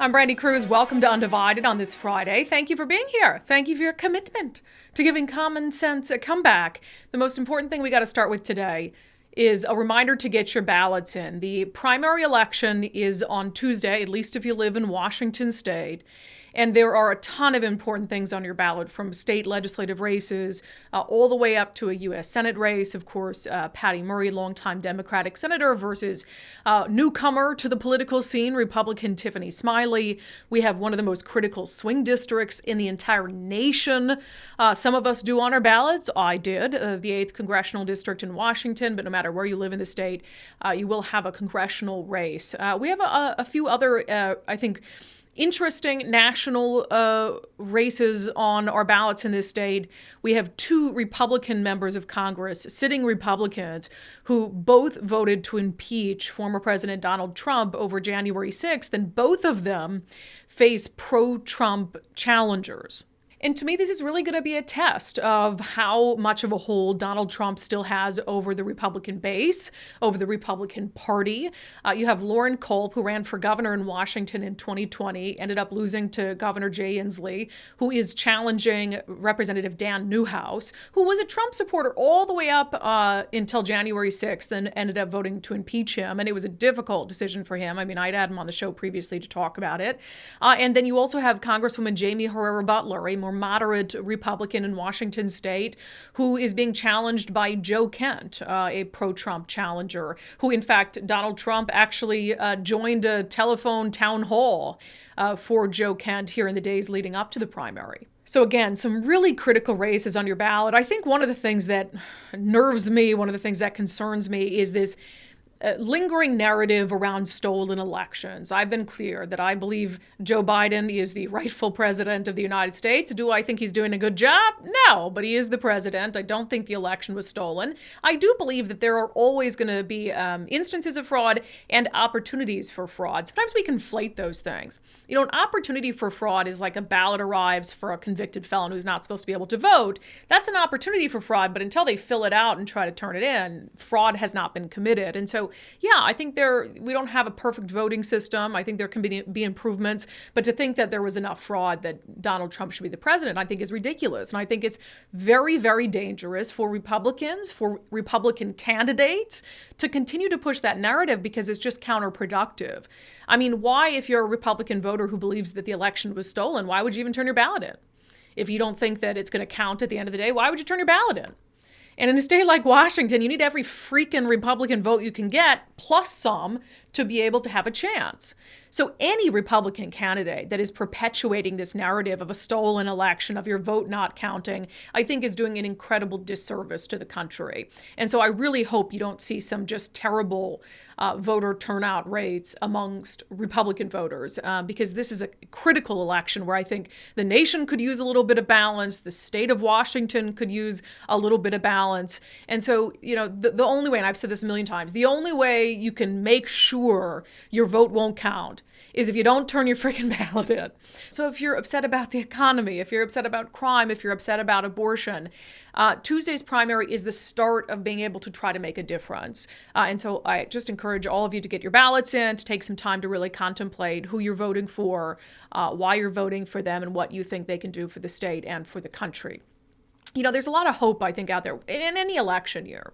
I'm Brandi Kruse. Welcome to Undivided on this Friday. Thank you for being here. Thank you for your commitment to giving common sense a comeback. The most important thing we got to start with today is a reminder to get your ballots in. The primary election is on Tuesday, at least if you live in Washington State. And there are a ton of important things on your ballot, from state legislative races all the way up to a U.S. Senate race. Of course, Patty Murray, longtime Democratic senator, versus newcomer to the political scene, Republican Tiffany Smiley. We have one of the most critical swing districts in the entire nation. Some of us do on our ballots. I did, the 8th Congressional District in Washington, but no matter where you live in the state, you will have a congressional race. We have a few other, I think, interesting national races on our ballots in this state. We have two Republican members of Congress, sitting Republicans, who both voted to impeach former President Donald Trump over January 6th, and both of them face pro-Trump challengers. And to me, this is really going to be a test of how much of a hold Donald Trump still has over the Republican base, over the Republican Party. You have Lauren Culp, who ran for governor in Washington in 2020, ended up losing to Governor Jay Inslee, who is challenging Representative Dan Newhouse, who was a Trump supporter all the way up until January 6th and ended up voting to impeach him. And it was a difficult decision for him. I mean, I'd had him on the show previously to talk about it. And then you also have Congresswoman Jamie Herrera Butler, a more moderate Republican in Washington state, who is being challenged by Joe Kent, a pro-Trump challenger, who in fact Donald Trump actually joined a telephone town hall for Joe Kent here in the days leading up to the primary. So again, some really critical races on your ballot. I think one of the things that nerves me, one of the things that concerns me, is this lingering narrative around stolen elections. I've been clear that I believe Joe Biden is the rightful president of the United States. Do I think he's doing a good job? No, but he is the president. I don't think the election was stolen. I do believe that there are always going to be instances of fraud and opportunities for fraud. Sometimes we conflate those things. You know, an opportunity for fraud is like a ballot arrives for a convicted felon who's not supposed to be able to vote. That's an opportunity for fraud, but until they fill it out and try to turn it in, fraud has not been committed. And so yeah, I think we don't have a perfect voting system. I think there can be improvements, but to think that there was enough fraud that Donald Trump should be the president, I think is ridiculous. And I think it's very, very dangerous for Republicans, for Republican candidates to continue to push that narrative, because it's just counterproductive. I mean, why, if you're a Republican voter who believes that the election was stolen, why would you even turn your ballot in? If you don't think that it's going to count at the end of the day, why would you turn your ballot in? And in a state like Washington, you need every freaking Republican vote you can get, plus some, to be able to have a chance. So any Republican candidate that is perpetuating this narrative of a stolen election, of your vote not counting, I think is doing an incredible disservice to the country. And so I really hope you don't see some just terrible voter turnout rates amongst Republican voters, because this is a critical election where I think the nation could use a little bit of balance. The state of Washington could use a little bit of balance. And so, you know, the only way, and I've said this a million times, the only way you can make sure your vote won't count is if you don't turn your freaking ballot in. So if you're upset about the economy, if you're upset about crime, if you're upset about abortion, Tuesday's primary is the start of being able to try to make a difference. And so I just encourage all of you to get your ballots in, to take some time to really contemplate who you're voting for, why you're voting for them, and what you think they can do for the state and for the country. You know, there's a lot of hope, I think, out there in any election year.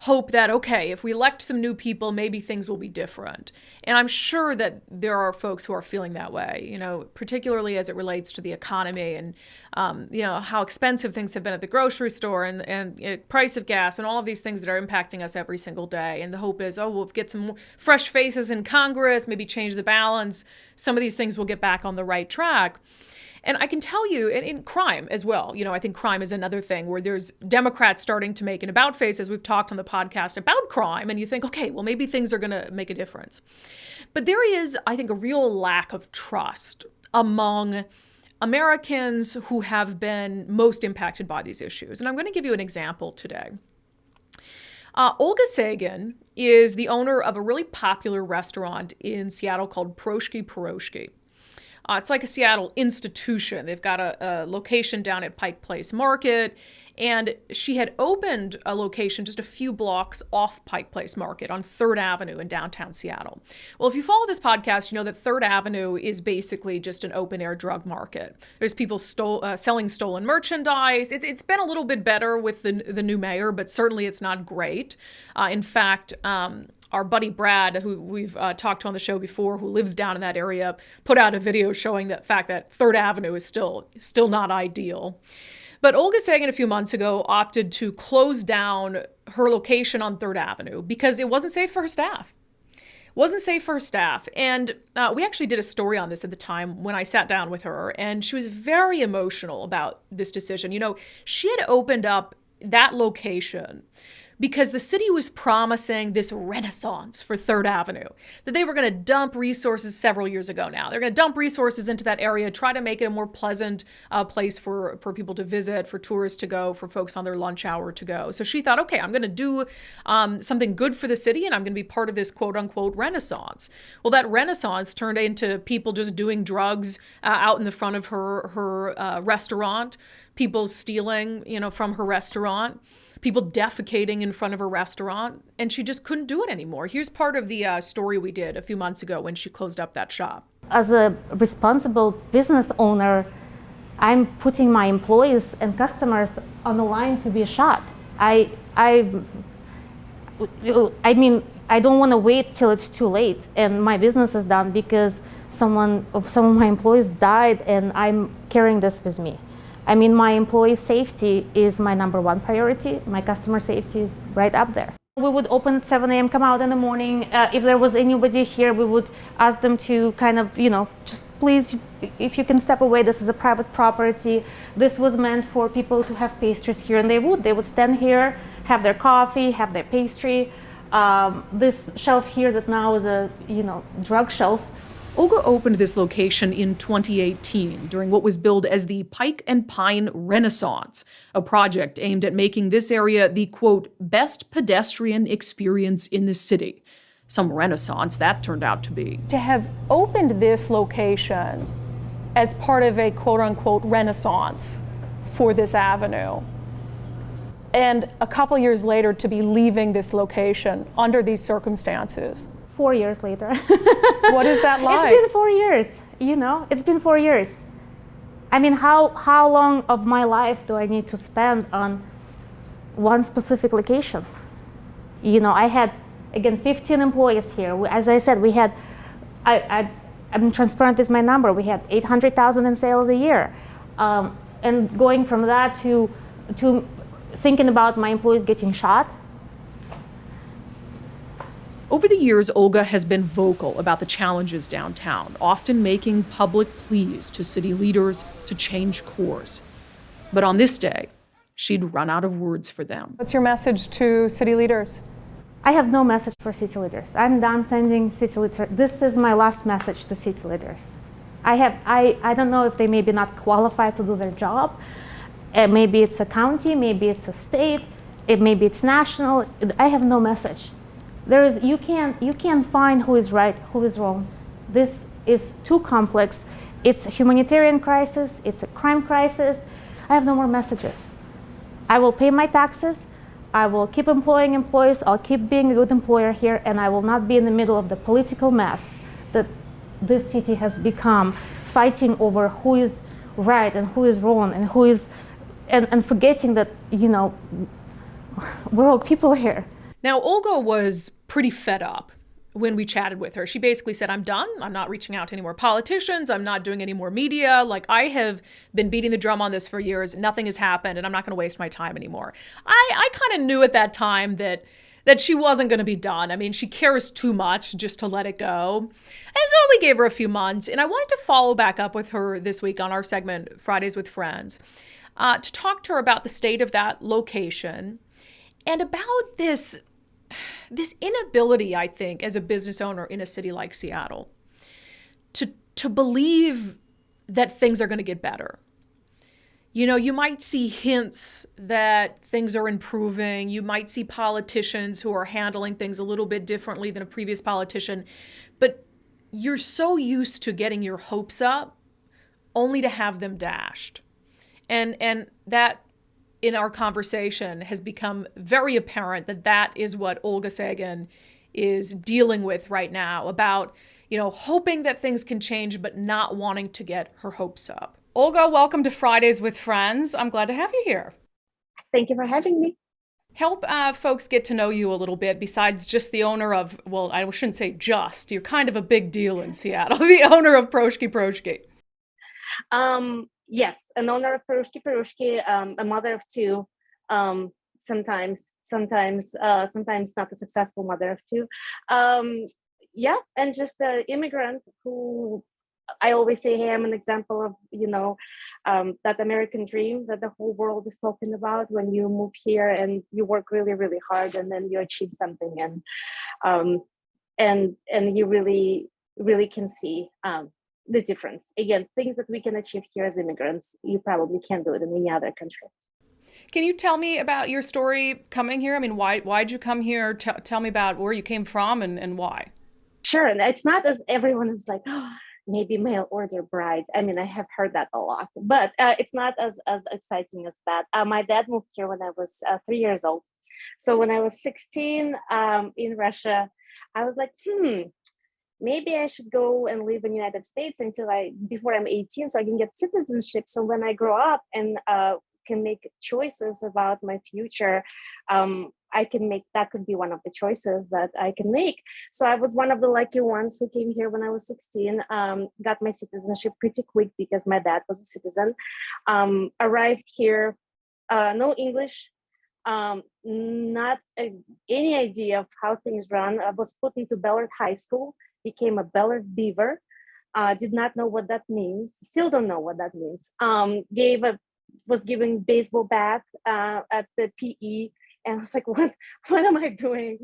Hope that, okay, if we elect some new people, maybe things will be different. And I'm sure that there are folks who are feeling that way, you know, particularly as it relates to the economy and, you know, how expensive things have been at the grocery store and price of gas and all of these things that are impacting us every single day. And the hope is, oh, we'll get some fresh faces in Congress, maybe change the balance. Some of these things will get back on the right track. And I can tell you, in crime as well, you know, I think crime is another thing where there's Democrats starting to make an about face, as we've talked on the podcast about crime, and you think, okay, well, maybe things are going to make a difference. But there is, I think, a real lack of trust among Americans who have been most impacted by these issues. And I'm going to give you an example today. Olga Sagan is the owner of a really popular restaurant in Seattle called Pierogi. It's like a Seattle institution. They've got a location down at Pike Place Market. And she had opened a location just a few blocks off Pike Place Market on 3rd Avenue in downtown Seattle. Well, if you follow this podcast, you know that 3rd Avenue is basically just an open-air drug market. There's people selling stolen merchandise. It's been a little bit better with the new mayor, but certainly it's not great. In fact, our buddy Brad, who we've talked to on the show before, who lives down in that area, put out a video showing the fact that 3rd Avenue is still not ideal. But Olga Sagan a few months ago opted to close down her location on 3rd Avenue because it wasn't safe for her staff. And we actually did a story on this at the time when I sat down with her, and she was very emotional about this decision. You know, she had opened up that location because the city was promising this renaissance for 3rd Avenue, that they were going to dump resources several years ago now. They're going to dump resources into that area, try to make it a more pleasant place for people to visit, for tourists to go, for folks on their lunch hour to go. So she thought, okay, I'm going to do something good for the city, and I'm going to be part of this quote unquote renaissance. Well, that renaissance turned into people just doing drugs out in the front of her restaurant, people stealing, from her restaurant, people defecating in front of her restaurant, and she just couldn't do it anymore. Here's part of the story we did a few months ago when she closed up that shop. As a responsible business owner, I'm putting my employees and customers on the line to be shot. I mean, I don't want to wait till it's too late and my business is done because some of my employees died, and I'm carrying this with me. I mean, my employee safety is my number one priority. My customer safety is right up there. We would open at 7 a.m., come out in the morning. If there was anybody here, we would ask them to kind of, just please, if you can step away, this is a private property. This was meant for people to have pastries here, and they would stand here, have their coffee, have their pastry. This shelf here that now is a, drug shelf. Olga opened this location in 2018 during what was billed as the Pike and Pine Renaissance, a project aimed at making this area the, quote, best pedestrian experience in the city. Some renaissance that turned out to be. To have opened this location as part of a, quote unquote, renaissance for this avenue, and a couple years later to be leaving this location under these circumstances. 4 years later. What is that like? It's been 4 years, it's been 4 years. I mean, how long of my life do I need to spend on one specific location? I had, again, 15 employees here. As I said, we had, I'm transparent with my number, we had 800,000 in sales a year. And going from that to thinking about my employees getting shot. Over the years, Olga has been vocal about the challenges downtown, often making public pleas to city leaders to change course. But on this day, she'd run out of words for them. What's your message to city leaders? I have no message for city leaders. I'm done sending city leaders. This is my last message to city leaders. I don't know if they may be not qualified to do their job. Maybe it's a county, maybe it's a state, maybe it's national. I have no message. You can't find who is right, who is wrong. This is too complex. It's a humanitarian crisis, it's a crime crisis. I have no more messages. I will pay my taxes, I will keep employing employees, I'll keep being a good employer here, and I will not be in the middle of the political mess that this city has become, fighting over who is right and who is wrong and who is, and forgetting that, we're all people here. Now, Olga was pretty fed up when we chatted with her. She basically said, I'm done. I'm not reaching out to any more politicians. I'm not doing any more media. Like, I have been beating the drum on this for years. Nothing has happened, and I'm not going to waste my time anymore. I kind of knew at that time that she wasn't going to be done. I mean, she cares too much just to let it go. And so we gave her a few months, and I wanted to follow back up with her this week on our segment, Fridays with Friends, to talk to her about the state of that location and about this inability, I think, as a business owner in a city like Seattle, to believe that things are going to get better. You might see hints that things are improving. You might see politicians who are handling things a little bit differently than a previous politician, but you're so used to getting your hopes up only to have them dashed. And that in our conversation has become very apparent that that is what Olga Sagan is dealing with right now, about, hoping that things can change, but not wanting to get her hopes up. Olga, welcome to Fridays with Friends. I'm glad to have you here. Thank you for having me. Help folks get to know you a little bit, besides just the owner of, well, I shouldn't say just, you're kind of a big deal in Seattle, the owner of Proshki Proshki. Yes, an owner of Perushki, a mother of two, sometimes not a successful mother of two. Yeah, and just an immigrant who, I always say, hey, I'm an example of, that American dream that the whole world is talking about, when you move here and you work really, really hard and then you achieve something, and you really, really can see the difference. Again, things that we can achieve here as immigrants, you probably can't do it in any other country. Can you tell me about your story coming here? I mean, why'd you come here? Tell me about where you came from and why. Sure, and it's not as everyone is like, oh, maybe mail order bride. I mean, I have heard that a lot, but it's not as exciting as that. My dad moved here when I was 3 years old. So when I was 16 in Russia, I was like, maybe I should go and live in the United States before I'm 18, so I can get citizenship. So when I grow up and can make choices about my future, that could be one of the choices that I can make. So I was one of the lucky ones who came here when I was 16, got my citizenship pretty quick because my dad was a citizen. Arrived here, no English, not any idea of how things run. I was put into Bellard High School, became a Bellard Beaver, did not know what that means, still don't know what that means. Was given baseball bat at the PE, and I was like, what am I doing?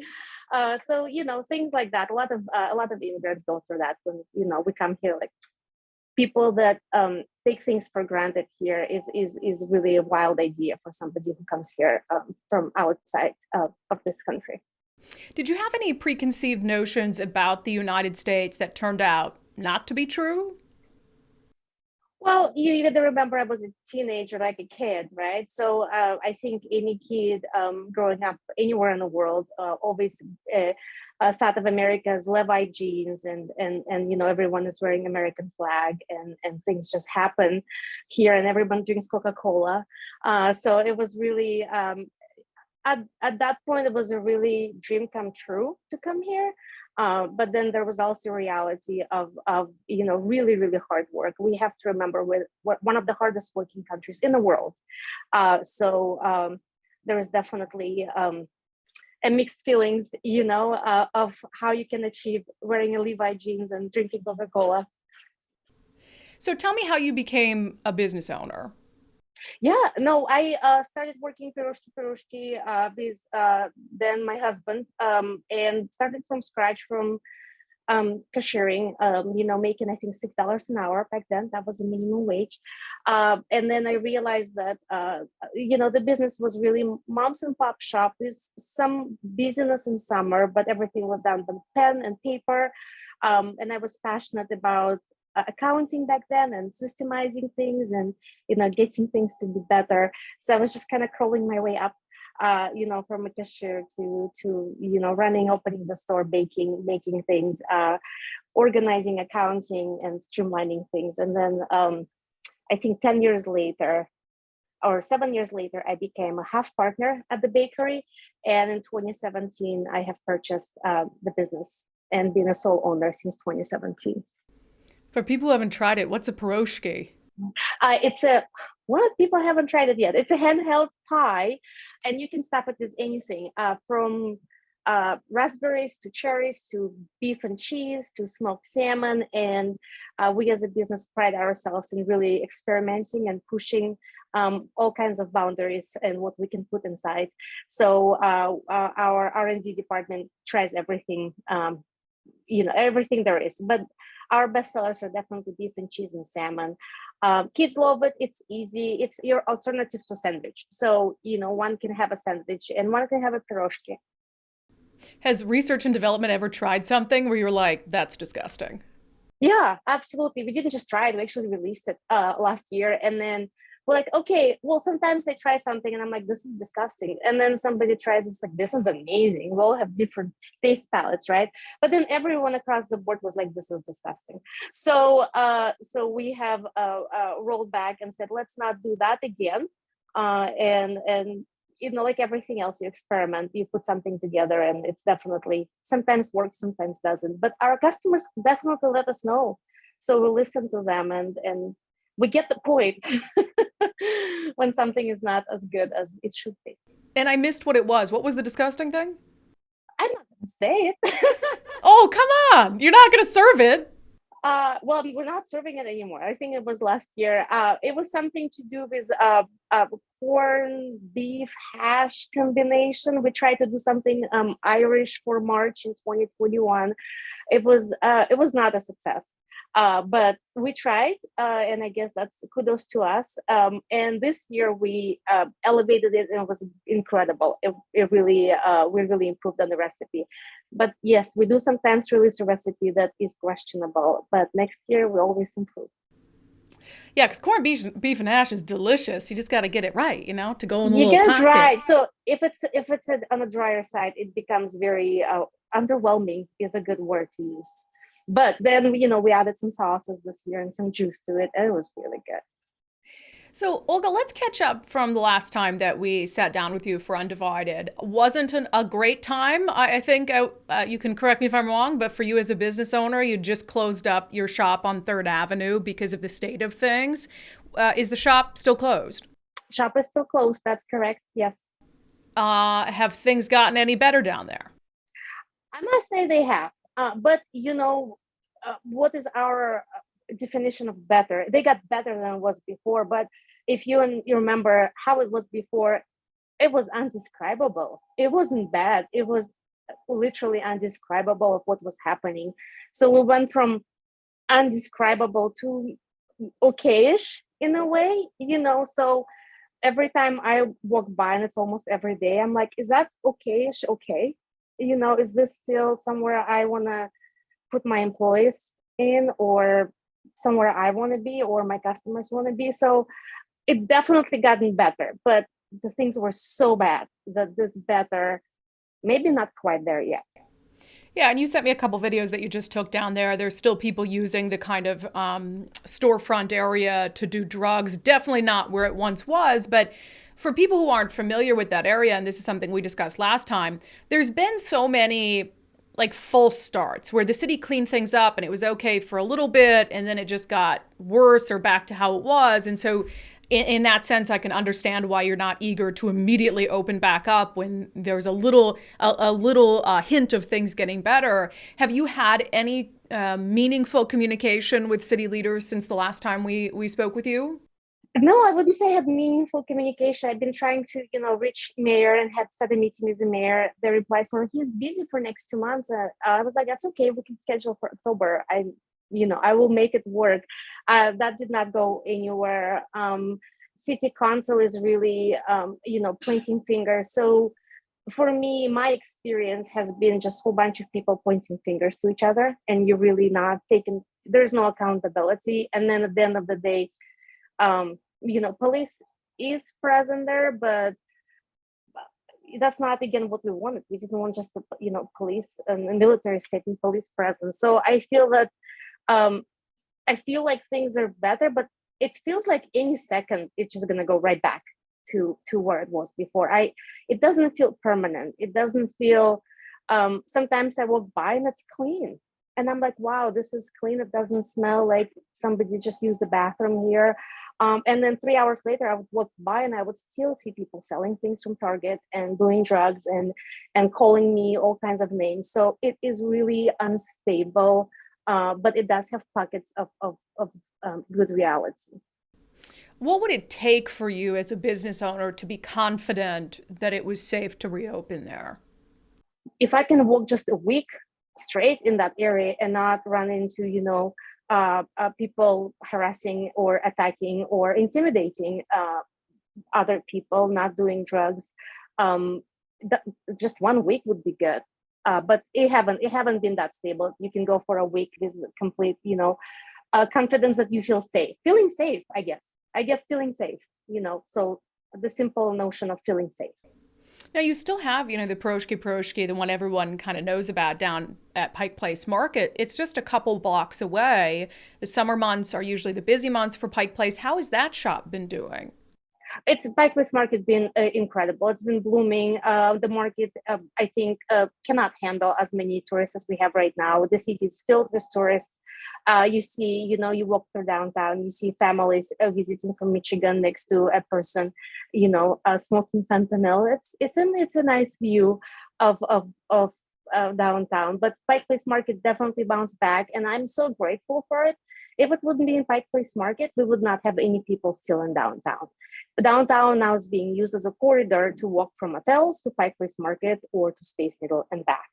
So things like that. A lot of immigrants go through that when we come here. Like, people that take things for granted here is really a wild idea for somebody who comes here from outside of this country. Did you have any preconceived notions about the United States that turned out not to be true? Well, you either remember I was a teenager, like a kid, right? So I think any kid growing up anywhere in the world always thought of America as Levi jeans, and everyone is wearing American flag, and things just happen here, and everyone drinks Coca-Cola. So it was really at that point, it was a really dream come true to come here. But then there was also reality of really, really hard work. We have to remember we're one of the hardest working countries in the world. So there is definitely a mixed feelings, of how you can achieve wearing a Levi jeans and drinking Coca-Cola. So tell me how you became a business owner. Yeah, no, I started working Piroshki with then my husband, and started from scratch, from cashiering, making, I think, $6 an hour back then. That was the minimum wage. And then I realized that, the business was really moms and pop shop with some busyness in summer, but everything was done with pen and paper. And I was passionate about accounting back then, and systemizing things, and getting things to be better. So I was just kind of crawling my way up, from a cashier to running, opening the store, baking, making things, organizing accounting, and streamlining things. And then I think 10 years later or 7 years later, I became a half partner at the bakery, and in 2017 I have purchased the business and been a sole owner since 2017. For people who haven't tried it, what's a pierogi? People haven't tried it yet. It's a handheld pie, and you can stuff it with anything, from raspberries to cherries to beef and cheese to smoked salmon. And we as a business pride ourselves in really experimenting and pushing all kinds of boundaries and what we can put inside. So our R&D department tries everything, everything there is. But our best sellers are definitely beef and cheese and salmon. Kids love it. It's easy. It's your alternative to sandwich. So, one can have a sandwich and one can have a pierogi. Has research and development ever tried something where you're like, that's disgusting? Yeah, absolutely. We didn't just try it. We actually released it last year. And then we're like, okay, well, sometimes they try something and I'm like, this is disgusting. And then somebody tries, it's like, this is amazing. We all have different taste palettes, right? But then everyone across the board was like, this is disgusting. So we have rolled back and said, let's not do that again. And like everything else, you experiment, you put something together, and it's definitely sometimes works, sometimes doesn't. But our customers definitely let us know. So we listen to them, and we get the point when something is not as good as it should be. And I missed what it was. What was the disgusting thing? I'm not going to say it. Oh, come on. You're not going to serve it. Well, we're not serving it anymore. I think it was last year. It was something to do with corn beef hash combination. We tried to do something Irish for March in 2021. It was not a success. But we tried, and I guess that's kudos to us. And this year we elevated it, and it was incredible. It really, we really improved on the recipe. But yes, we do sometimes release a recipe that is questionable, but next year we always improve. Yeah, because corned beef and hash is delicious. You just got to get it right, to go in the You little get it dry. pocket. So if it's on a drier side, it becomes very underwhelming. Is a good word to use. But then, we added some sauces this year and some juice to it, and it was really good. So, Olga, let's catch up from the last time that we sat down with you for Undivided. Wasn't a great time. I think you can correct me if I'm wrong, but for you as a business owner, you just closed up your shop on 3rd Avenue because of the state of things. Is the shop still closed? Shop is still closed. That's correct. Yes. Have things gotten any better down there? I must say they have. But what is our definition of better? They got better than it was before. But if you remember how it was before, it was undescribable. It wasn't bad. It was literally undescribable of what was happening. So we went from undescribable to okayish in a way, So every time I walk by, and it's almost every day, I'm like, is that okayish? Okay. Is this still somewhere I want to put my employees in, or somewhere I want to be, or my customers want to be? So it definitely gotten better, but the things were so bad that this better, maybe not quite there yet. Yeah, and you sent me a couple videos that you just took down there. There's still people using the kind of storefront area to do drugs. Definitely not where it once was, but for people who aren't familiar with that area, and this is something we discussed last time, there's been so many like false starts where the city cleaned things up and it was okay for a little bit and then it just got worse or back to how it was. And so in that sense, I can understand why you're not eager to immediately open back up when there's a little hint of things getting better. Have you had any meaningful communication with city leaders since the last time we spoke with you? No, I wouldn't say I had meaningful communication. I've been trying to, reach mayor and had set a meeting with the mayor. The replies were, he's busy for next 2 months. I was like, that's okay. We can schedule for October. I will make it work. That did not go anywhere. City council is really, pointing fingers. So for me, my experience has been just a whole bunch of people pointing fingers to each other, and you're really not taking, there's no accountability. And then at the end of the day, police is present there, but that's not again what we wanted. We didn't want just the police and military state and police presence. So I feel that I feel like things are better, but it feels like any second it's just gonna go right back to where it was before. It doesn't feel permanent. It doesn't feel. Sometimes I walk by and it's clean. And I'm like, wow, this is clean. It doesn't smell like somebody just used the bathroom here. And then 3 hours later, I would walk by and I would still see people selling things from Target and doing drugs and calling me all kinds of names. So it is really unstable, but it does have pockets of good reality. What would it take for you as a business owner to be confident that it was safe to reopen there? If I can walk just a week straight in that area and not run into people harassing or attacking or intimidating other people, not doing drugs, just 1 week would be good. But it haven't been that stable. You can go for a week with complete confidence that you feel safe, feeling safe. I guess feeling safe. So the simple notion of feeling safe. Now you still have, the Proshki, the one everyone kind of knows about down at Pike Place Market. It's just a couple blocks away. The summer months are usually the busy months for Pike Place. How has that shop been doing? It's Pike Place Market been incredible. It's been blooming. The market, I think, cannot handle as many tourists as we have right now. The city is filled with tourists. You see, you walk through downtown, you see families visiting from Michigan next to a person, smoking fentanyl. It's a nice view of downtown. But Pike Place Market definitely bounced back, and I'm so grateful for it. If it wouldn't be in Pike Place Market, we would not have any people still in downtown. Downtown now is being used as a corridor to walk from hotels to Pike Place Market or to Space Needle and back.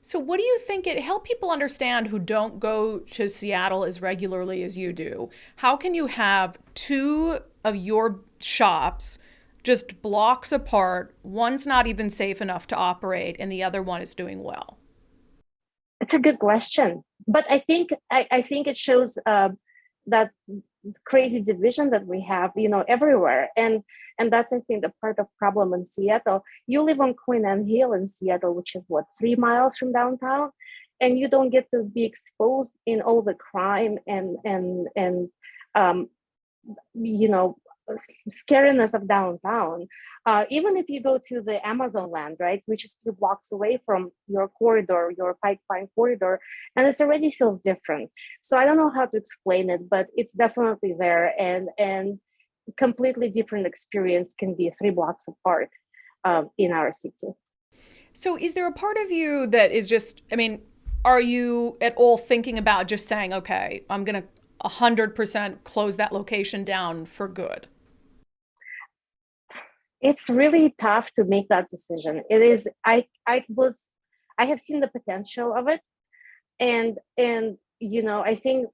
So what do you think help people understand who don't go to Seattle as regularly as you do? How can you have two of your shops just blocks apart, one's not even safe enough to operate and the other one is doing well? It's a good question, but I think it shows that crazy division that we have, everywhere, and that's, I think, the part of problem in Seattle. You live on Queen Anne Hill in Seattle, which is 3 miles from downtown, and you don't get to be exposed in all the crime and um, you know scariness of downtown. Even if you go to the Amazon land, right, which is 2 blocks away from your corridor, your pipeline corridor, and it already feels different. So I don't know how to explain it, but it's definitely there, and completely different experience can be 3 blocks apart in our city. So is there a part of you that is just, are you at all thinking about just saying, okay, I'm going to 100% close that location down for good? It's really tough to make that decision. It is. I have seen the potential of it, and I think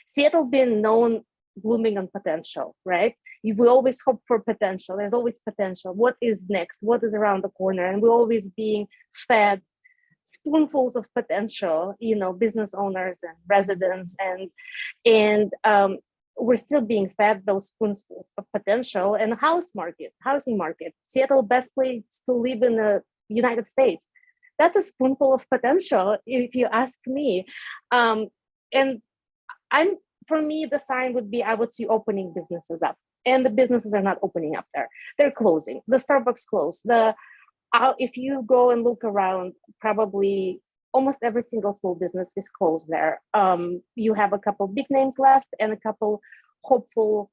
Seattle been known blooming on potential, right? We always hope for potential. There's always potential. What is next? What is around the corner? And we're always being fed spoonfuls of potential, business owners and residents, and we're still being fed those spoonfuls of potential. And housing market, Seattle, best place to live in the United States. That's a spoonful of potential, if you ask me. And I'm for me, the sign would be I would see opening businesses up, and the businesses are not opening up there. They're closing. The Starbucks closed. If you go and look around, probably almost every single small business is closed there. You have a couple big names left and a couple hopeful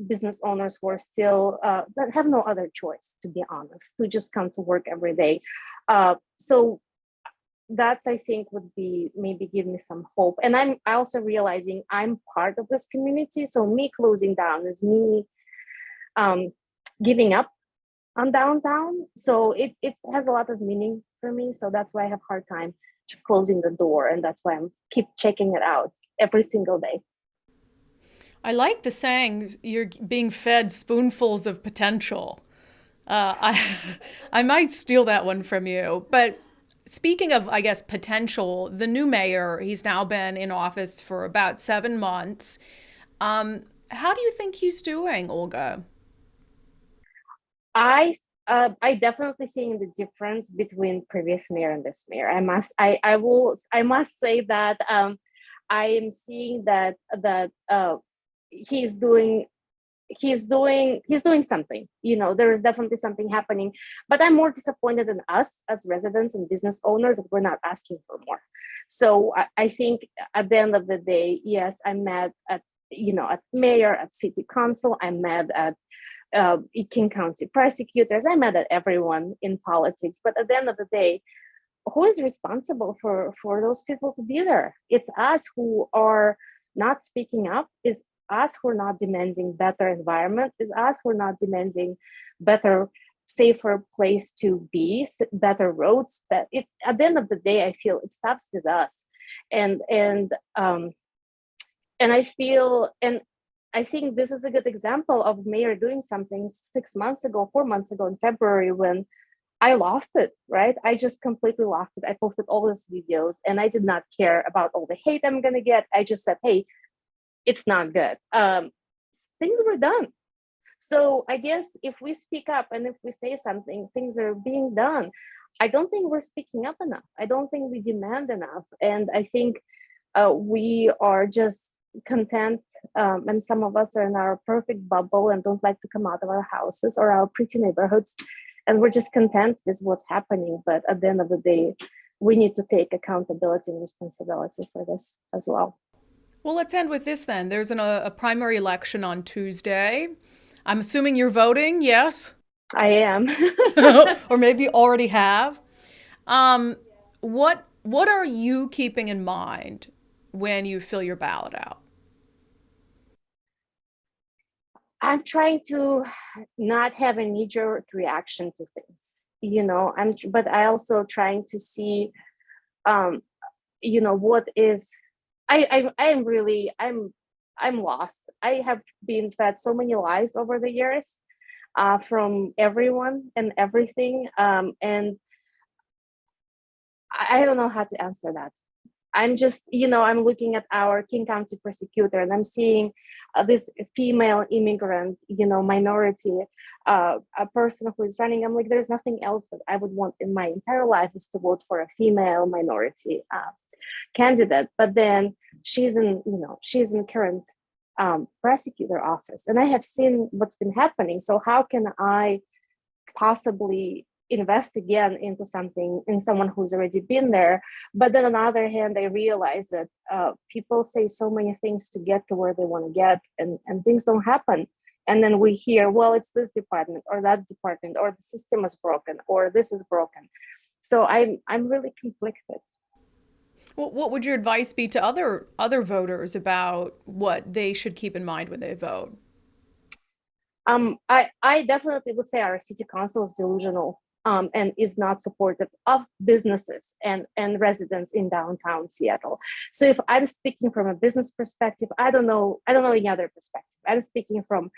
business owners who are still that have no other choice, to be honest, to just come to work every day. So that's, I think, would be maybe give me some hope. And I'm also realizing I'm part of this community. So me closing down is me giving up on downtown. So it has a lot of meaning for me. So that's why I have a hard time just closing the door. And that's why I'm keep checking it out every single day. I like the saying, you're being fed spoonfuls of potential. I might steal that one from you. But speaking of, I guess, potential, the new mayor, he's now been in office for about 7 months. How do you think he's doing, Olga? I definitely seeing the difference between previous mayor and this mayor. I must say that I am seeing that he's doing something. There is definitely something happening, but I'm more disappointed in us as residents and business owners that we're not asking for more. So I think at the end of the day, yes, I'm mad at mayor, at city council. I'm mad at King County prosecutors. I'm mad at everyone in politics. But at the end of the day, who is responsible for those people to be there? It's us who are not speaking up. Is us who are not demanding better environment. Is us who are not demanding better, safer place to be, better roads. That it at the end of the day, I feel it stops with us, and I feel and I think this is a good example of mayor doing something 6 months ago, 4 months ago in February when I lost it, right? I just completely lost it. I posted all these videos and I did not care about all the hate I'm going to get. I just said, hey, it's not good. Things were done. So I guess if we speak up and if we say something, things are being done. I don't think we're speaking up enough. I don't think we demand enough. And I think we are just content. And some of us are in our perfect bubble and don't like to come out of our houses or our pretty neighborhoods. And we're just content with what's happening. But at the end of the day, we need to take accountability and responsibility for this as well. Well, let's end with this then. There's a primary election on Tuesday. I'm assuming you're voting, yes? I am. Or maybe already have. What are you keeping in mind when you fill your ballot out? I'm trying to not have a knee-jerk reaction to things, but I also trying to see, what is, I'm lost. I have been fed so many lies over the years, from everyone and everything. And I don't know how to answer that. I'm just, I'm looking at our King County prosecutor and I'm seeing this female immigrant, minority, a person who is running. I'm like, there's nothing else that I would want in my entire life is to vote for a female minority candidate. But then she's in current prosecutor office. And I have seen what's been happening. So how can I possibly invest again into something in someone who's already been there? But then on the other hand, I realize that people say so many things to get to where they want to get, and things don't happen. And then we hear, well, it's this department or that department, or the system is broken, or this is broken. So I'm really conflicted. Well, what would your advice be to other voters about what they should keep in mind when they vote? I definitely would say our city council is delusional, and is not supportive of businesses and residents in downtown Seattle. So if I'm speaking from a business perspective, I don't know any other perspective. I'm speaking from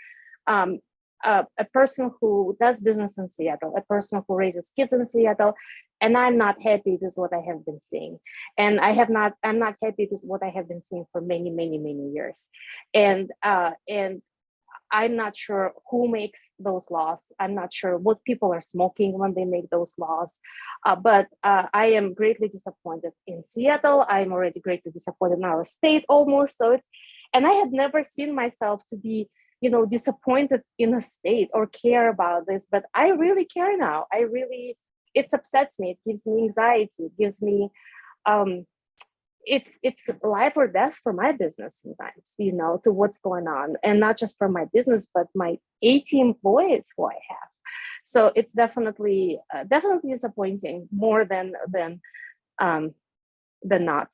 a person who does business in Seattle, a person who raises kids in Seattle, and I'm not happy with what I have been seeing. And I'm not happy with what I have been seeing for many, many, many years. And I'm not sure who makes those laws. I'm not sure what people are smoking when they make those laws. But I am greatly disappointed in Seattle. I'm already greatly disappointed in our state almost. And I had never seen myself to be, disappointed in a state or care about this, but I really care now. It upsets me. It gives me anxiety. It gives me, it's life or death for my business sometimes, to what's going on, and not just for my business, but my 80 employees who I have. So it's definitely disappointing more than not.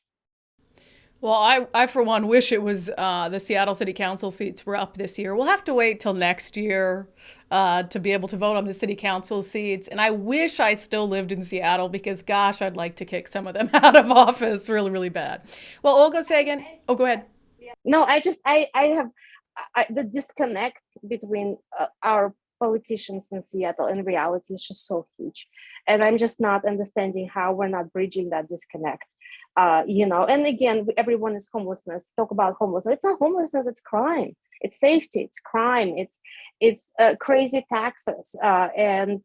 Well, I for one wish it was the Seattle City Council seats were up this year. We'll have to wait till next year to be able to vote on the City Council seats. And I wish I still lived in Seattle because, gosh, I'd like to kick some of them out of office really, really bad. Well, Olga Sagan, go ahead. No, I have the disconnect between our politicians in Seattle and reality is just so huge. And I'm just not understanding how we're not bridging that disconnect. And again, everyone is homelessness. Talk about homelessness. It's not homelessness. It's crime. It's safety. It's crime. It's crazy taxes, and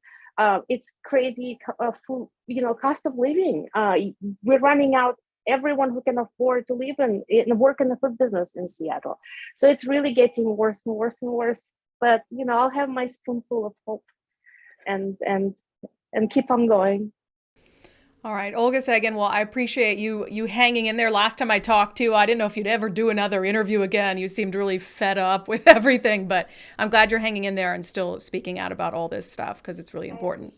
it's crazy food. Cost of living. We're running out. Everyone who can afford to live and work in the food business in Seattle. So it's really getting worse and worse and worse. But I'll have my spoonful of hope, and keep on going. All right, Olga Sagan, well, I appreciate you hanging in there. Last time I talked to you, I didn't know if you'd ever do another interview again. You seemed really fed up with everything, but I'm glad you're hanging in there and still speaking out about all this stuff because it's really important.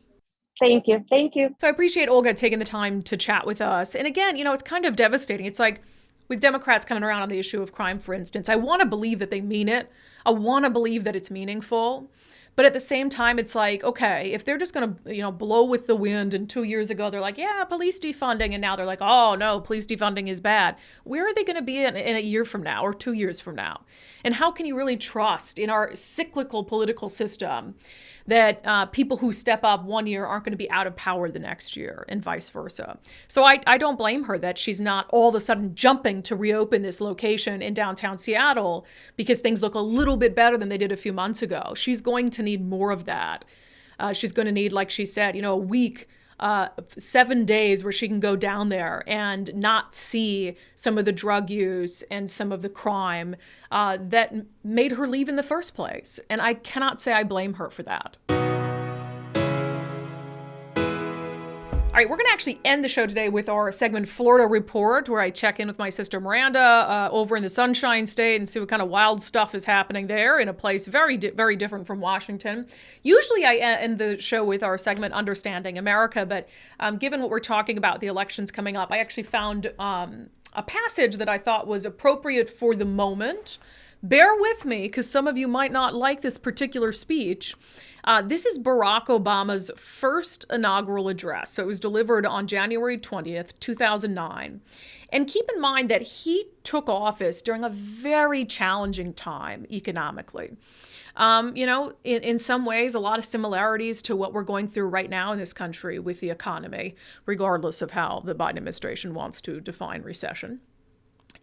Thank you. Thank you. So I appreciate Olga taking the time to chat with us. And again, it's kind of devastating. It's like with Democrats coming around on the issue of crime, for instance, I want to believe that they mean it. I want to believe that it's meaningful. But at the same time, it's like, okay, if they're just going to, blow with the wind, and 2 years ago, they're like, yeah, police defunding. And now they're like, oh, no, police defunding is bad. Where are they going to be in a year from now or 2 years from now? And how can you really trust in our cyclical political system that people who step up one year aren't going to be out of power the next year, and vice versa. So I don't blame her that she's not all of a sudden jumping to reopen this location in downtown Seattle because things look a little bit better than they did a few months ago. She's going to need more of that. She's going to need, like she said, a week, 7 days where she can go down there and not see some of the drug use and some of the crime that made her leave in the first place. And I cannot say I blame her for that. All right, we're going to actually end the show today with our segment Florida Report, where I check in with my sister Miranda over in the Sunshine State and see what kind of wild stuff is happening there in a place very different from Washington. Usually I end the show with our segment Understanding America, but given what we're talking about, the elections coming up, I actually found a passage that I thought was appropriate for the moment. Bear with me, because some of you might not like this particular speech. This is Barack Obama's first inaugural address. So it was delivered on January 20th, 2009. And keep in mind that he took office during a very challenging time economically. In some ways, a lot of similarities to what we're going through right now in this country with the economy, regardless of how the Biden administration wants to define recession.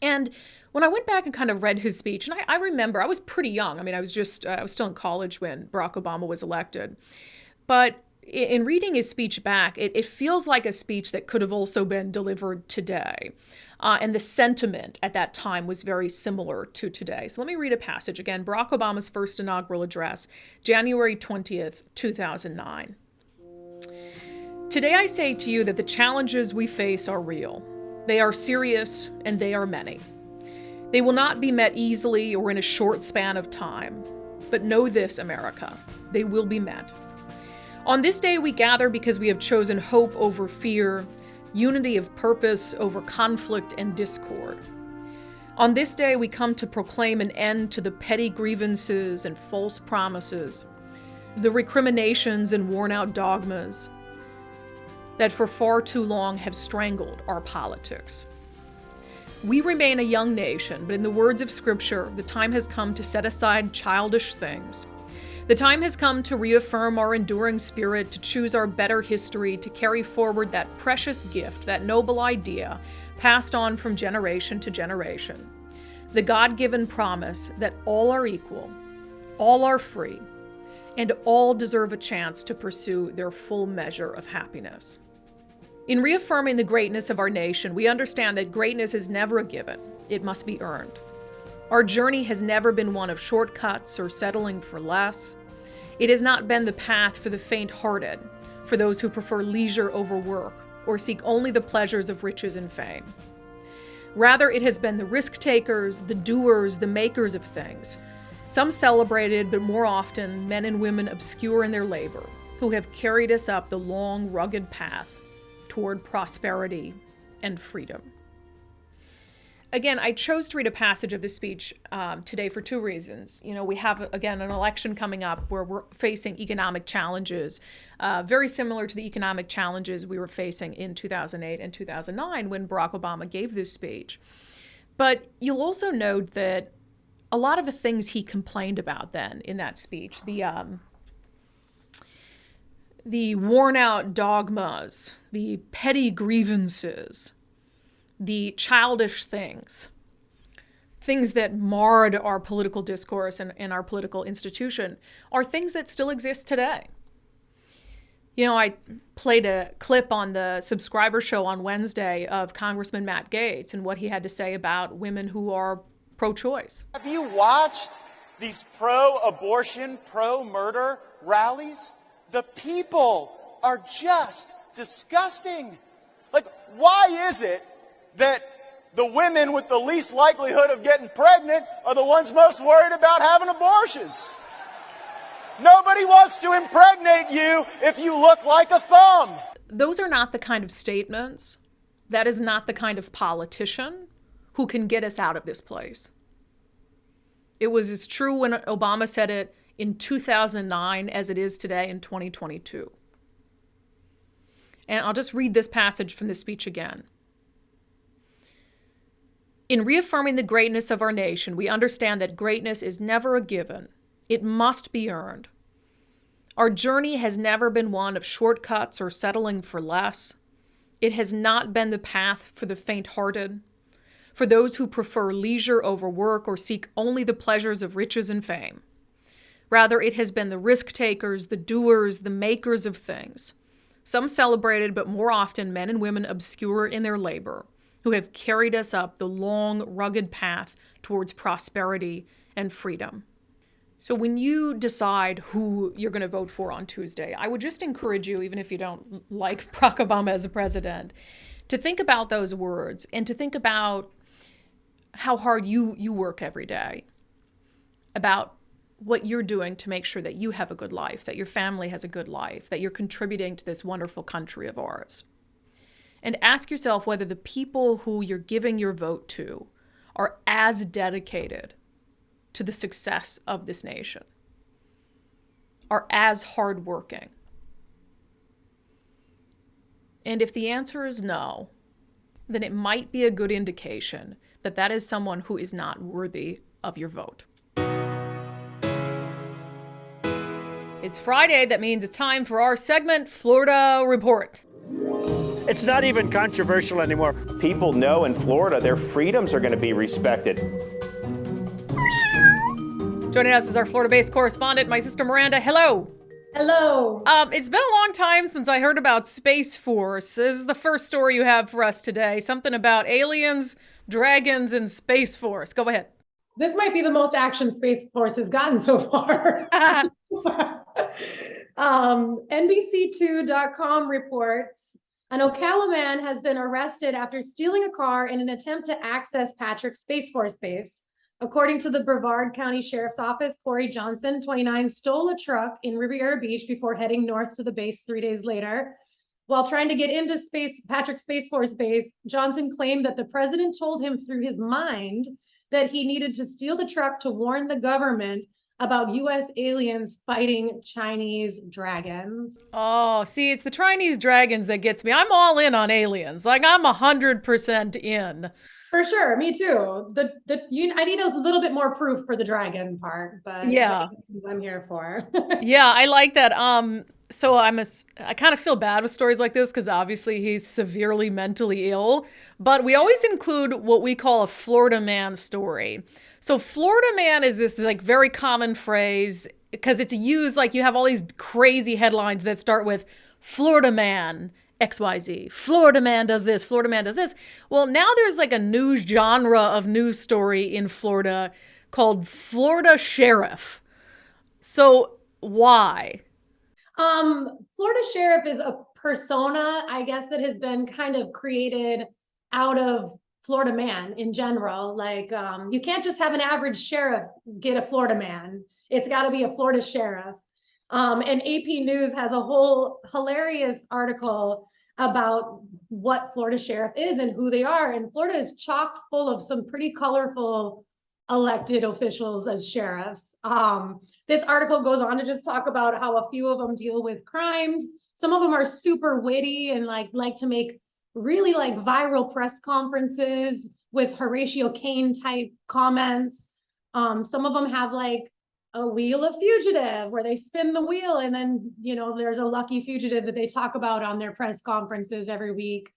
And when I went back and kind of read his speech, and I remember I was pretty young. I mean, I was still in college when Barack Obama was elected. But in reading his speech back, it feels like a speech that could have also been delivered today. And the sentiment at that time was very similar to today. So let me read a passage again. Barack Obama's first inaugural address, January 20th, 2009. Today I say to you that the challenges we face are real. They are serious and they are many. They will not be met easily or in a short span of time. But know this, America, they will be met. On this day we gather because we have chosen hope over fear, unity of purpose over conflict and discord. On this day we come to proclaim an end to the petty grievances and false promises, the recriminations and worn-out dogmas that for far too long have strangled our politics. We remain a young nation, but in the words of Scripture, the time has come to set aside childish things. The time has come to reaffirm our enduring spirit, to choose our better history, to carry forward that precious gift, that noble idea, passed on from generation to generation. The God-given promise that all are equal, all are free, and all deserve a chance to pursue their full measure of happiness. In reaffirming the greatness of our nation, we understand that greatness is never a given. It must be earned. Our journey has never been one of shortcuts or settling for less. It has not been the path for the faint-hearted, for those who prefer leisure over work or seek only the pleasures of riches and fame. Rather, it has been the risk-takers, the doers, the makers of things, some celebrated, but more often men and women obscure in their labor, who have carried us up the long, rugged path toward prosperity and freedom. Again, I chose to read a passage of this speech today for two reasons. We have, again, an election coming up where we're facing economic challenges, very similar to the economic challenges we were facing in 2008 and 2009 when Barack Obama gave this speech. But you'll also note that a lot of the things he complained about then in that speech, the worn-out dogmas, the petty grievances, the childish things that marred our political discourse and our political institution, are things that still exist today. I played a clip on the subscriber show on Wednesday of Congressman Matt Gaetz and what he had to say about women who are pro-choice. Have you watched these pro-abortion, pro-murder rallies? The people are just disgusting. Why is it that the women with the least likelihood of getting pregnant are the ones most worried about having abortions? Nobody wants to impregnate you if you look like a thumb. Those are not the kind of statements. That is not the kind of politician who can get us out of this place. It was as true when Obama said it in 2009 as it is today in 2022. And I'll just read this passage from the speech again. In reaffirming the greatness of our nation, we understand that greatness is never a given. It must be earned. Our journey has never been one of shortcuts or settling for less. It has not been the path for the faint-hearted, for those who prefer leisure over work or seek only the pleasures of riches and fame. Rather, it has been the risk-takers, the doers, the makers of things, some celebrated, but more often men and women obscure in their labor, who have carried us up the long, rugged path towards prosperity and freedom. So when you decide who you're going to vote for on Tuesday, I would just encourage you, even if you don't like Barack Obama as a president, to think about those words and to think about how hard you work every day, about what you're doing to make sure that you have a good life, that your family has a good life, that you're contributing to this wonderful country of ours. And ask yourself whether the people who you're giving your vote to are as dedicated to the success of this nation, are as hardworking. And if the answer is no, then it might be a good indication that that is someone who is not worthy of your vote. It's Friday. That means it's time for our segment, Florida Report. It's not even controversial anymore. People know in Florida their freedoms are going to be respected. Joining us is our Florida-based correspondent, my sister Miranda. Hello. Hello. It's been a long time since I heard about Space Force. This is the first story you have for us today. Something about aliens, dragons, and Space Force. Go ahead. This might be the most action Space Force has gotten so far. NBC2.com reports an Ocala man has been arrested after stealing a car in an attempt to access Patrick's Space Force base. According to the Brevard County Sheriff's Office, Corey Johnson, 29, stole a truck in Riviera Beach before heading north to the base 3 days later. While trying to get into Patrick's Space Force base, Johnson claimed that the president told him through his mind that he needed to steal the truck to warn the government about U.S. aliens fighting Chinese dragons. Oh, see, it's the Chinese dragons that gets me. I'm all in on aliens. Like, I'm 100% in. For sure, me too. I need a little bit more proof for the dragon part, but yeah, I'm here for. Yeah, I like that. So I kind of feel bad with stories like this because obviously he's severely mentally ill, but we always include what we call a Florida man story. So Florida man is this like very common phrase because it's used like you have all these crazy headlines that start with Florida man XYZ. Florida man does this. Florida man does this. Well, now there's like a new genre of news story in Florida called Florida Sheriff. So why? Florida Sheriff is a persona, I guess, that has been kind of created out of Florida man in general. Like, you can't just have an average sheriff get a Florida man. It's got to be a Florida Sheriff. And AP News has a whole hilarious article about what Florida Sheriff is and who they are. And Florida is chock full of some pretty colorful elected officials as sheriffs. This article goes on to just talk about how a few of them deal with crimes. Some of them are super witty and like to make really like viral press conferences with Horatio Caine type comments. Some of them have like a wheel of fugitive where they spin the wheel and then, there's a lucky fugitive that they talk about on their press conferences every week.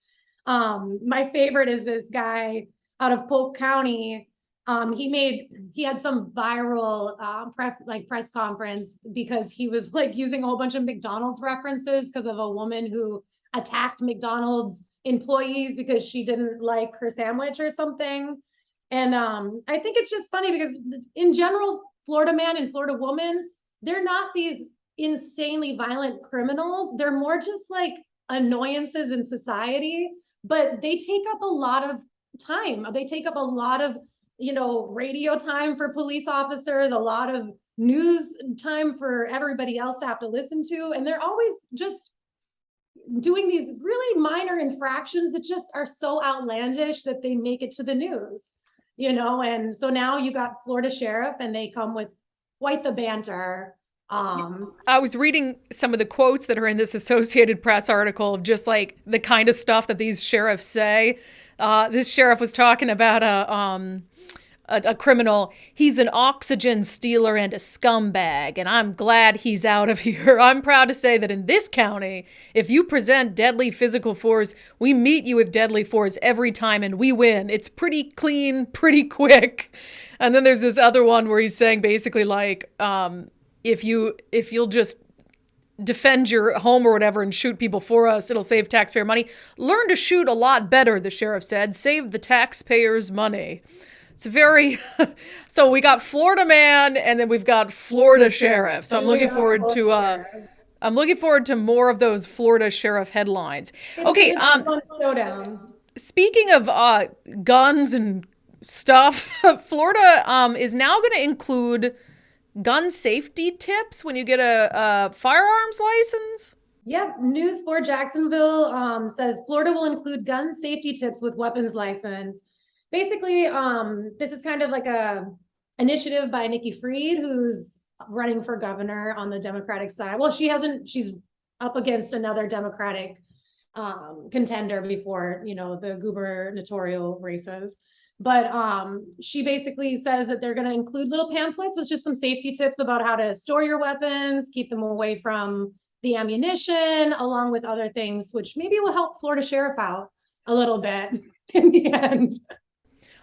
My favorite is this guy out of Polk County. He had some viral press conference because he was like using a whole bunch of McDonald's references because of a woman who attacked McDonald's employees because she didn't like her sandwich or something. And I think it's just funny because in general, Florida man and Florida woman, they're not these insanely violent criminals. They're more just like annoyances in society, but they take up a lot of time. They take up a lot of radio time for police officers, a lot of news time for everybody else to have to listen to. And they're always just doing these really minor infractions that just are so outlandish that they make it to the news, and so now you got Florida Sheriff and they come with quite the banter. I was reading some of the quotes that are in this Associated Press article of just like the kind of stuff that these sheriffs say. This sheriff was talking about a criminal. He's an oxygen stealer and a scumbag, and I'm glad he's out of here. I'm proud to say that in this county, if you present deadly physical force, we meet you with deadly force every time and we win. It's pretty clean, pretty quick. And then there's this other one where he's saying basically like, if you'll just defend your home or whatever and shoot people for us, it'll save taxpayer money. Learn to shoot a lot better, the sheriff said. Save the taxpayers money. It's very, so we got Florida man and then we've got Florida sheriff. So I'm looking forward to more of those Florida sheriff headlines. Okay, showdown. Speaking of guns and stuff, Florida is now going to include gun safety tips when you get a firearms license. Yep, News 4 Jacksonville says Florida will include gun safety tips with weapons license. Basically, this is kind of like a initiative by Nikki Fried, who's running for governor on the Democratic side. Well, she's up against another Democratic contender before, the gubernatorial races. But she basically says that they're going to include little pamphlets with just some safety tips about how to store your weapons, keep them away from the ammunition, along with other things, which maybe will help Florida sheriff out a little bit in the end.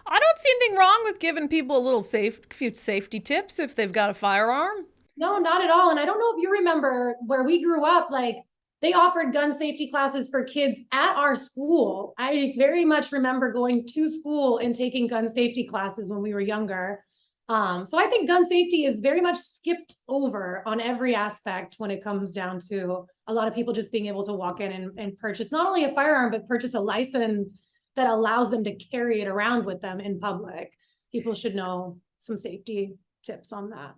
I don't see anything wrong with giving people a little few safety tips if they've got a firearm. No, not at all. And I don't know if you remember where we grew up, like they offered gun safety classes for kids at our school. I very much remember going to school and taking gun safety classes when we were younger. So I think gun safety is very much skipped over on every aspect when it comes down to a lot of people just being able to walk in and purchase not only a firearm, but purchase a license that allows them to carry it around with them in public. People should know some safety tips on that.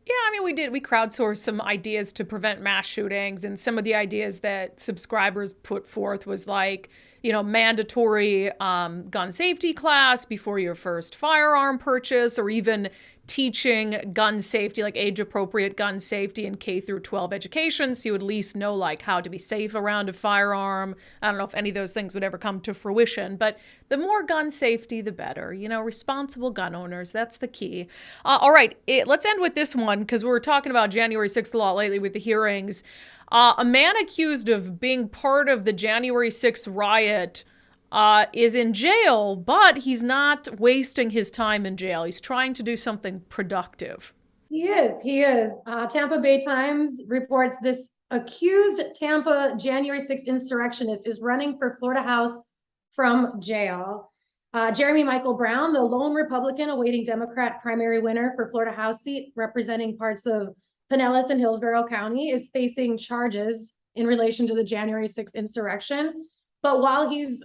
Yeah, I mean, we crowdsourced some ideas to prevent mass shootings, and some of the ideas that subscribers put forth was like, mandatory gun safety class before your first firearm purchase, or even teaching gun safety, like age-appropriate gun safety in K through 12 education, so you at least know like how to be safe around a firearm. I don't know if any of those things would ever come to fruition, but the more gun safety, the better. Responsible gun owners, that's the key. All right, let's end with this one, because we were talking about January 6th a lot lately with the hearings. A man accused of being part of the January 6th riot is in jail, but he's not wasting his time in jail. He's trying to do something productive. He is. Tampa Bay Times reports this accused Tampa January 6th insurrectionist is running for Florida House from jail. Jeremy Michael Brown, the lone Republican awaiting Democrat primary winner for Florida House seat representing parts of Pinellas and Hillsborough County, is facing charges in relation to the January 6th insurrection. But while he's,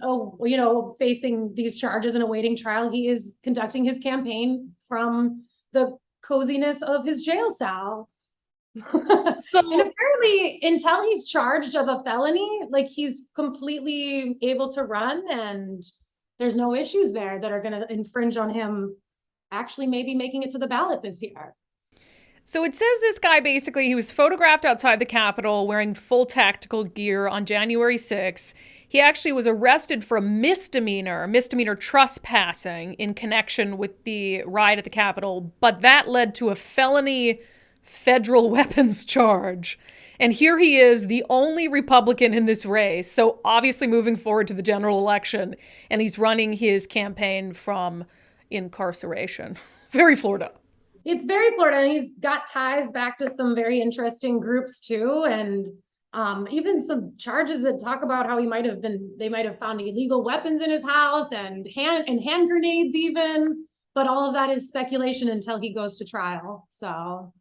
facing these charges and awaiting trial, he is conducting his campaign from the coziness of his jail cell. So and apparently, until he's charged of a felony, like he's completely able to run, and there's no issues there that are going to infringe on him actually maybe making it to the ballot this year. So it says this guy basically, he was photographed outside the Capitol wearing full tactical gear on January 6th. He actually was arrested for a misdemeanor trespassing in connection with the riot at the Capitol, but that led to a felony federal weapons charge. And here he is, the only Republican in this race, so obviously moving forward to the general election, and he's running his campaign from incarceration. Very Florida. It's very Florida, and he's got ties back to some very interesting groups too, and even some charges that talk about how they might have found illegal weapons in his house and hand grenades even, but all of that is speculation until he goes to trial. So,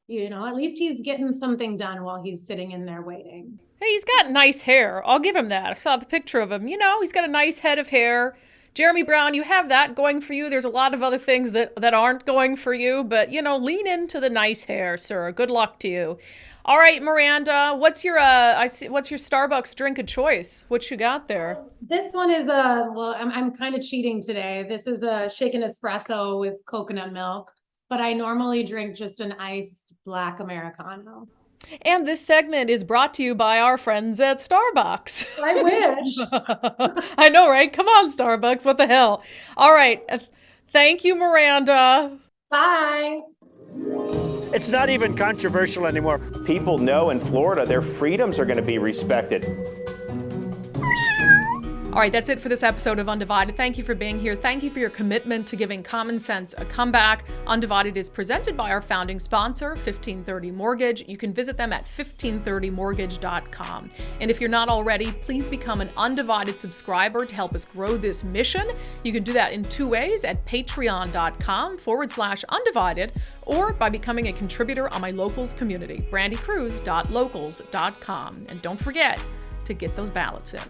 at least he's getting something done while he's sitting in there waiting. Hey, he's got nice hair. I'll give him that. I saw the picture of him. He's got a nice head of hair. Jeremy Brown, you have that going for you. There's a lot of other things that aren't going for you, but, lean into the nice hair, sir. Good luck to you. All right, Miranda, what's your Starbucks drink of choice? What you got there? This one is I'm kind of cheating today. This is a shaken espresso with coconut milk, but I normally drink just an iced black Americano. And this segment is brought to you by our friends at Starbucks. I wish. I know, right? Come on, Starbucks. What the hell? All right. Thank you, Miranda. Bye. It's not even controversial anymore. People know in Florida their freedoms are going to be respected. All right, that's it for this episode of Undivided. Thank you for being here. Thank you for your commitment to giving common sense a comeback. Undivided is presented by our founding sponsor, 1530 Mortgage. You can visit them at 1530mortgage.com. And if you're not already, please become an Undivided subscriber to help us grow this mission. You can do that in two ways at patreon.com/undivided or by becoming a contributor on my locals community, brandikruse.locals.com. And don't forget to get those ballots in.